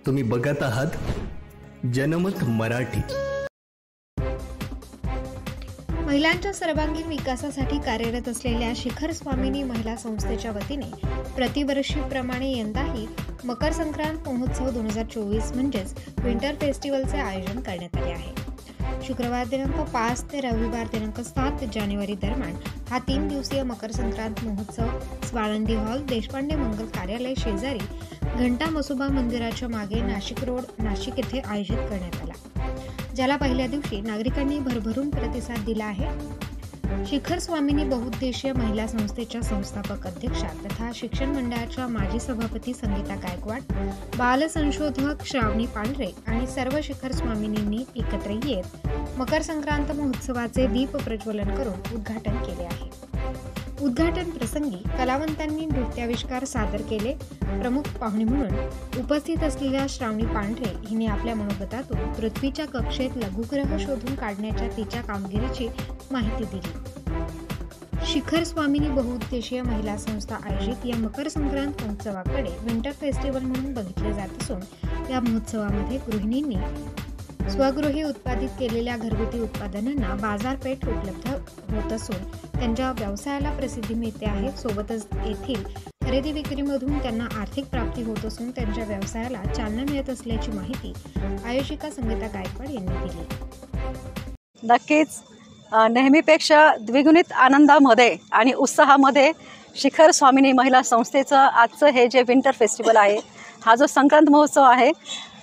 तुम्ही बघत आहात जनमत मराठी। महिलांच्या सर्वांगीण विकासासाठी कार्यरत असलेल्या शिखर स्वामिनी महिला संस्थेच्या वतीने प्रतिवर्षीप्रमाणे यंदाही मकर संक्रांत महोत्सव 2024 म्हणजेच विंटर फेस्टिवलचे आयोजन करण्यात आले आहे। शुक्रवार दिनांक 5 ते रविवार दिनांक 7 जानेवारी दरम्यान हा 3 दिवसीय मकर संक्रांत महोत्सव स्वाळंदी हॉल, देशपांडे मंगल कार्यालय शेजारी घंटा मसोबा मंदिराच्या मागे नाशिक रोड, नाशिक येथे आयोजित करण्यात आला, ज्याला पहिल्या दिवशी नागरिकांनी भरभरून प्रतिसाद दिला आहे। शिखर स्वामिनी बहुउद्देशीय महिला संस्थेच्या संस्थापक अध्यक्षा तथा शिक्षण मंडळाच्या माजी सभापती संगीता गायकवाड, बाल संशोधक श्रावणी पांढरे आणि सर्व शिखर स्वामिनींनी एकत्र येत मकर संक्रांत महोत्सवाचे दीप प्रज्वलन करून उद्घाटन केले आहे। उद्घाटन प्रसंगी कलावंतांनी नृत्याविष्कार सादर केले। प्रमुख पाहुणे म्हणून उपस्थित असलेल्या श्रावणी पांढरे हिने आपल्या मनोगतातून पृथ्वीच्या कक्षेत लघुग्रह शोधून काढण्याच्या तिच्या कामगिरीची माहिती दिली। शिखर स्वामिनी बहुउद्देशीय महिला संस्था आयोजित या मकर संक्रांत महोत्सवाकडे विंटर फेस्टिवल म्हणून बघितले जात असून या महोत्सवामध्ये गृहिणींनी स्वगृही उत्पादित केलेल्या घरगुती उत्पादनांना बाजारपेठ उपलब्ध होत असून त्यांच्या व्यवसायाला प्रसिद्धी मिळते आहे। सोबतच येथील खरेदी विक्रीमधून त्यांना आर्थिक प्राप्ती होत असून त्यांच्या व्यवसायाला चालना मिळत असल्याची माहिती आयोजिका संगीता गायकवाड यांनी दिली। नक्कीच नेहमीपेक्षा द्विगुणित आनंदामध्ये आणि उत्साहामध्ये शिखर स्वामिनी महिला संस्थेचं आजचं हे जे विंटर फेस्टिवल आहे, हा जो संक्रांत महोत्सव आहे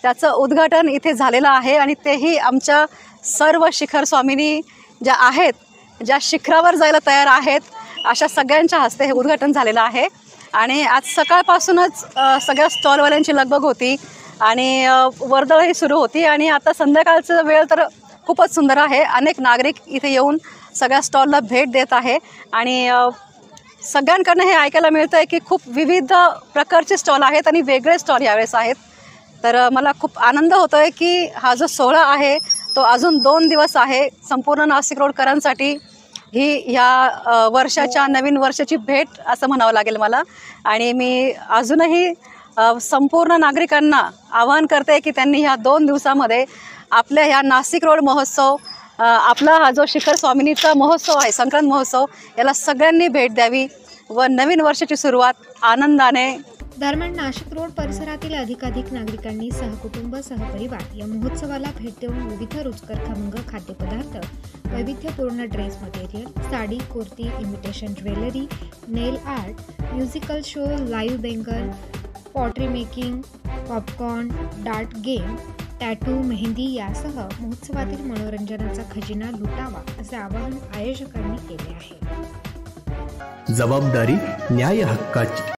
त्याचं उद्घाटन इथे झालेलं आहे आणि तेही आमच्या सर्व शिखर स्वामिनी ज्या आहेत, ज्या शिखरावर जायला तयार आहेत, अशा सगळ्यांच्या हस्ते हे उद्घाटन झालेलं आहे। आणि आज सकाळपासूनच सगळ्या स्टॉलवाल्यांची लगबग होती आणि वर्दळही सुरू होती आणि आता संध्याकाळचं वेळ तर खूपच सुंदर आहे। अनेक नागरिक इथे येऊन सगळ्या स्टॉलला भेट देत आहे आणि सगळ्यांकडनं हे ऐकायला मिळतं आहे की खूप विविध प्रकारचे स्टॉल आहेत आणि वेगळे स्टॉल यावेळेस आहेत। तर मला खूप आनंद होतो आहे की हा जो सोहळा आहे तो अजून 2 दिवस आहे। संपूर्ण नाशिक रोडकरांसाठी ही ह्या वर्षाच्या नवीन वर्षाची भेट असं म्हणावं लागेल मला। आणि मी अजूनही संपूर्ण नागरिकांना आवाहन करते की त्यांनी ह्या 2 दिवसामध्ये आपल्या ह्या नाशिक रोड महोत्सव, आपला हा जो शिखर स्वामिनीचा महोत्सव आहे, संक्रांत महोत्सव, याला सगळ्यांनी भेट द्यावी व नवीन वर्षाची सुरुवात आनंदाने। दरम्यान नाशिक रोड परिसरातील अधिकाधिक नागरिकांनी सहकुटुंब सहपरिवार या महोत्सवाला भेट देऊन विविध रुचकर खमंग खाद्यपदार्थ, वैविध्यपूर्ण dress material, sari, kurti, imitation jewellery, nail art, musical show, live bangle, pottery making, popcorn, dart game, tattoo, mehndi यासह महोत्सवातील मनोरंजनाचा खजिना लुटावा असे आवाहन आयोजकांनी केले आहे। जबाबदारी न्याय हक्काची।